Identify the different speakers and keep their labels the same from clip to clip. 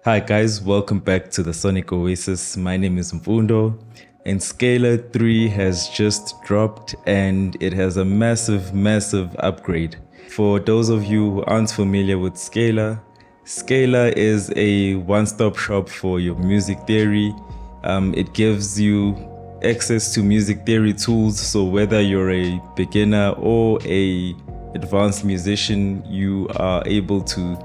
Speaker 1: Hi guys, welcome back to the Sonic Oasis. My name is Mfundo and Scalar 3 has just dropped and it has a massive upgrade. For those of you who aren't familiar with Scalar, Scalar is a one-stop shop for your music theory. It gives you access to music theory tools, so whether you're a beginner or a advanced musician, you are able to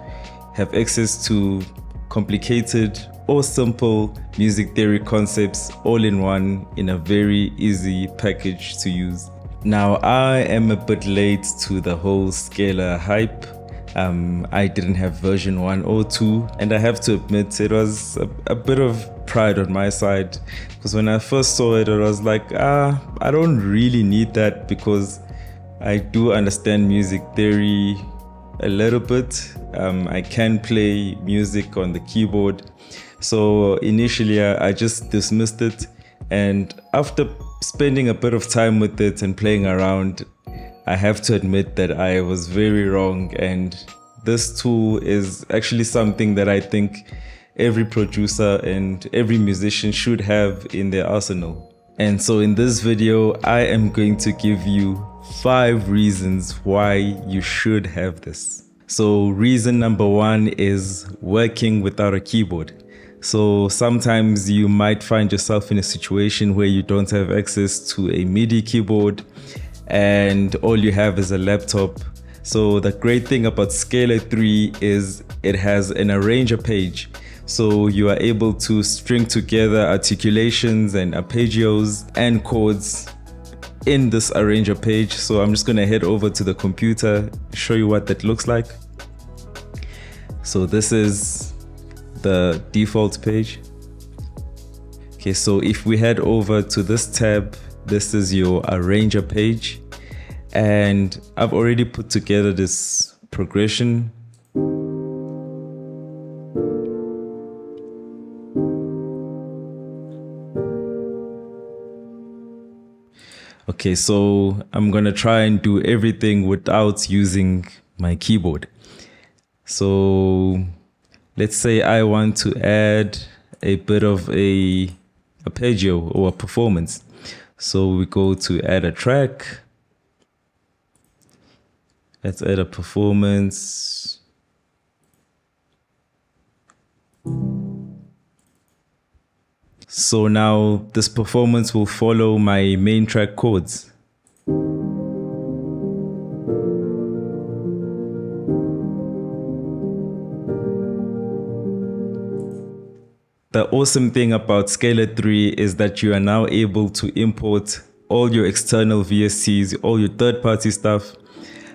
Speaker 1: have access to complicated or simple music theory concepts all in one in a very easy package to use. Now, I am a bit late to the whole Scalar hype. I didn't have version 1 or 2, and I have to admit it was a bit of pride on my side, because when I first saw it, I was like, I don't really need that because I do understand music theory a little bit. I can play music on the keyboard. So initially I just dismissed it, and after spending a bit of time with it and playing around, I have to admit that I was very wrong, and this tool is actually something that I think every producer and every musician should have in their arsenal. And so in this video, I am going to give you 5 reasons why you should have this. So reason number 1 is working without a keyboard. So sometimes you might find yourself in a situation where you don't have access to a MIDI keyboard and all you have is a laptop. So the great thing about Scalar 3 is it has an arranger page. So you are able to string together articulations and arpeggios and chords in this arranger page. So I'm just going to head over to the computer, show you what that looks like. So this is the default page. Okay, so if we head over to this tab, this is your arranger page, and I've already put together this progression. Okay, so I'm gonna try and do everything without using my keyboard. So let's say I want to add a bit of a arpeggio or a performance. So we go to add a track. Let's add a performance. So now this performance will follow my main track chords. The awesome thing about Scalar 3 is that you are now able to import all your external VSTs, all your third-party stuff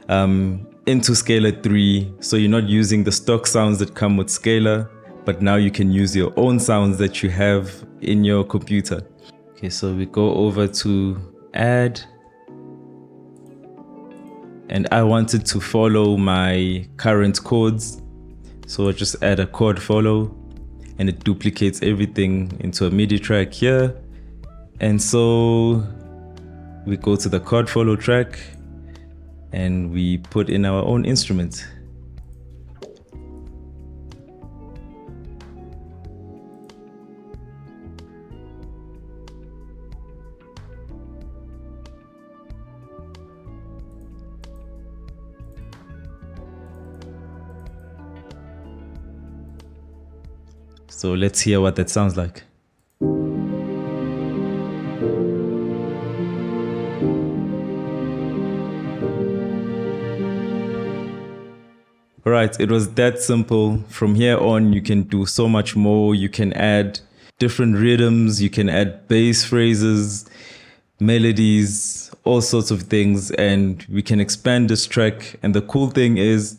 Speaker 1: into Scalar 3. So you're not using the stock sounds that come with Scalar, but now you can use your own sounds that you have in your computer. Okay, so we go over to add, and I wanted to follow my current chords. So I'll just add a chord follow, and it duplicates everything into a MIDI track here. And so we go to the chord follow track and we put in our own instrument. So let's hear what that sounds like. Alright, it was that simple. From here on, you can do so much more. You can add different rhythms, you can add bass phrases, melodies, all sorts of things, and we can expand this track. And the cool thing is,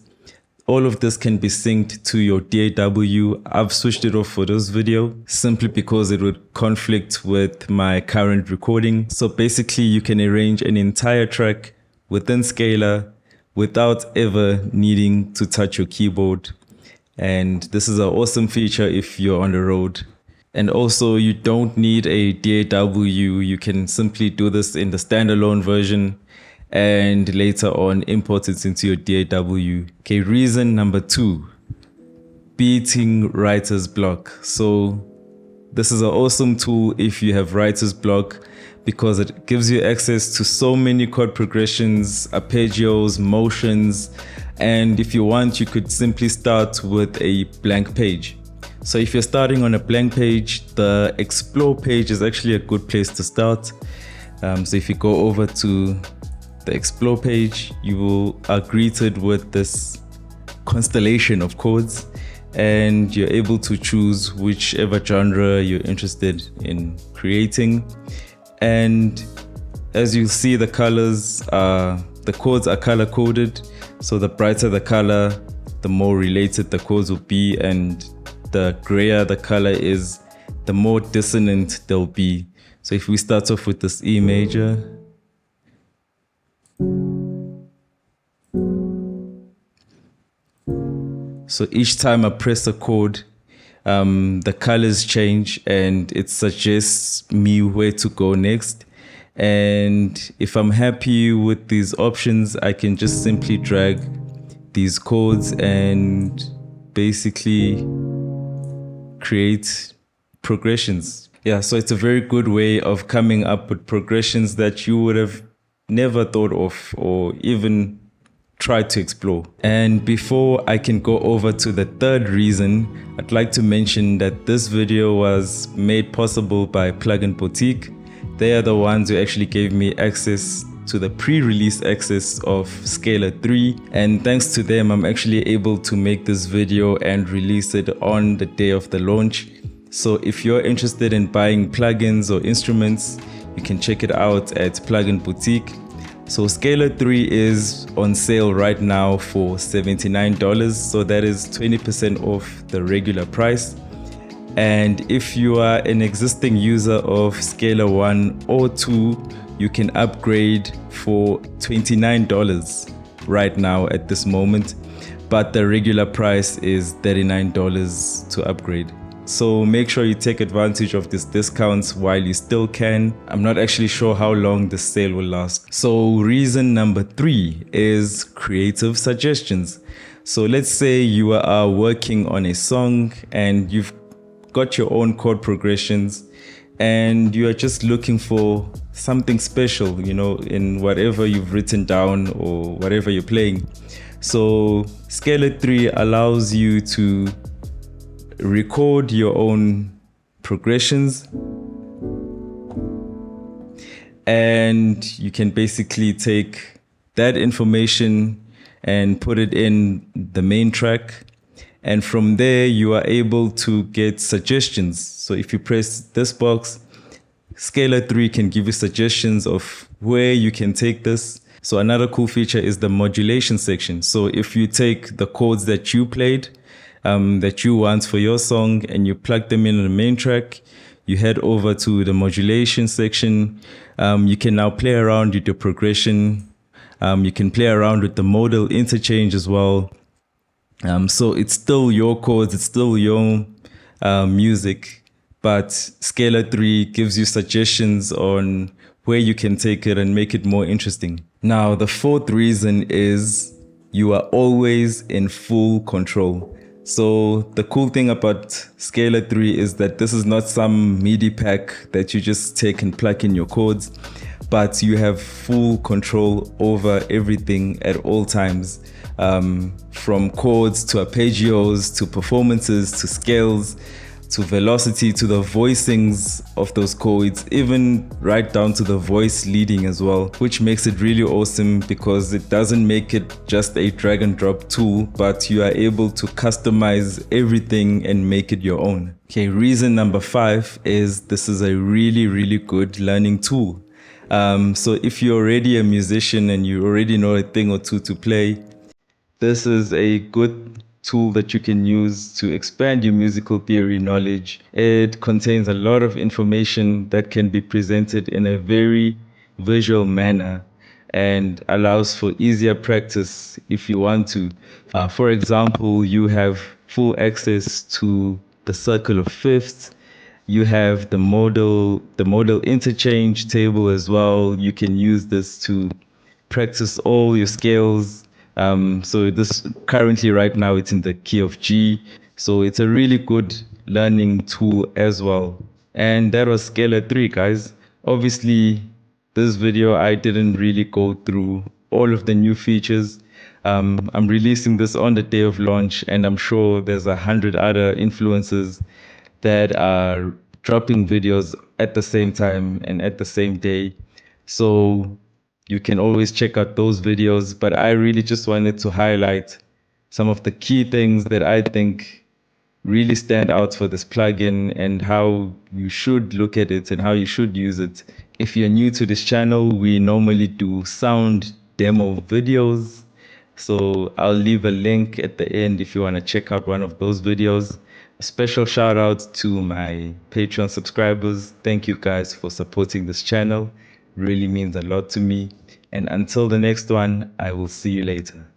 Speaker 1: all of this can be synced to your DAW. I've switched it off for this video simply because it would conflict with my current recording. So basically you can arrange an entire track within Scalar without ever needing to touch your keyboard. And this is an awesome feature if you're on the road. And also you don't need a DAW. You can simply do this in the standalone version and later on import it into your DAW. Okay, reason number 2 beating writer's block. So this is an awesome tool if you have writer's block because it gives you access to so many chord progressions, arpeggios, motions, and if you want, you could simply start with a blank page. So if you're starting on a blank page, the explore page is actually a good place to start. So if you go over to the explore page, you are greeted with this constellation of chords, and you're able to choose whichever genre you're interested in creating. And as you see, the chords are color coded. So the brighter the color, the more related the chords will be, and the grayer the color is, the more dissonant they'll be. So if we start off with this E major, so each time I press a chord, the colors change and it suggests me where to go next. And if I'm happy with these options, I can just simply drag these chords and basically create progressions. Yeah, so it's a very good way of coming up with progressions that you would have never thought of or even tried to explore. And before I can go over to the third reason, I'd like to mention that this video was made possible by Plugin Boutique. They are the ones who actually gave me access to the pre-release access of Scalar 3, and thanks to them I'm actually able to make this video and release it on the day of the launch. So if you're interested in buying plugins or instruments, you can check it out at Plugin Boutique. So Scalar 3 is on sale right now for $79, so that is 20% off the regular price. And if you are an existing user of Scalar 1 or 2, you can upgrade for $29 right now at this moment, but the regular price is $39 to upgrade. So make sure you take advantage of these discounts while you still can. I'm not actually sure how long this sale will last. So reason number 3 is creative suggestions. So let's say you are working on a song and you've got your own chord progressions and you are just looking for something special, in whatever you've written down or whatever you're playing. So Scalar 3 allows you to record your own progressions, and you can basically take that information and put it in the main track, and from there you are able to get suggestions. So if you press this box, Scalar 3 can give you suggestions of where you can take this. So another cool feature is the modulation section. So if you take the chords that you played, that you want for your song, and you plug them in on the main track, you head over to the modulation section. You can now play around with your progression. You can play around with the modal interchange as well. So it's still your chords, it's still your music, but Scalar 3 gives you suggestions on where you can take it and make it more interesting. Now, the fourth reason is you are always in full control. So the cool thing about Scalar 3 is that this is not some MIDI pack that you just take and plug in your chords, but you have full control over everything at all times, from chords to arpeggios to performances to scales to velocity to the voicings of those chords, even right down to the voice leading as well, which makes it really awesome because it doesn't make it just a drag and drop tool, but you are able to customize everything and make it your own. Okay, reason number 5 is this is a really, really good learning tool. So if you're already a musician and you already know a thing or two to play, this is a good tool that you can use to expand your musical theory knowledge. It contains a lot of information that can be presented in a very visual manner and allows for easier practice if you want to. For example, you have full access to the circle of fifths. You have the modal interchange table as well. You can use this to practice all your scales. So this currently right now it's in the key of G. So it's a really good learning tool as well. And that was Scalar 3, guys. Obviously, this video, I didn't really go through all of the new features. I'm releasing this on the day of launch, and I'm sure there's 100 other influencers that are dropping videos at the same time and at the same day. So you can always check out those videos. But I really just wanted to highlight some of the key things that I think really stand out for this plugin and how you should look at it and how you should use it. If you're new to this channel, we normally do sound demo videos. So I'll leave a link at the end if you want to check out one of those videos. A special shout out to my Patreon subscribers. Thank you guys for supporting this channel. Really means a lot to me. And until the next one, I will see you later.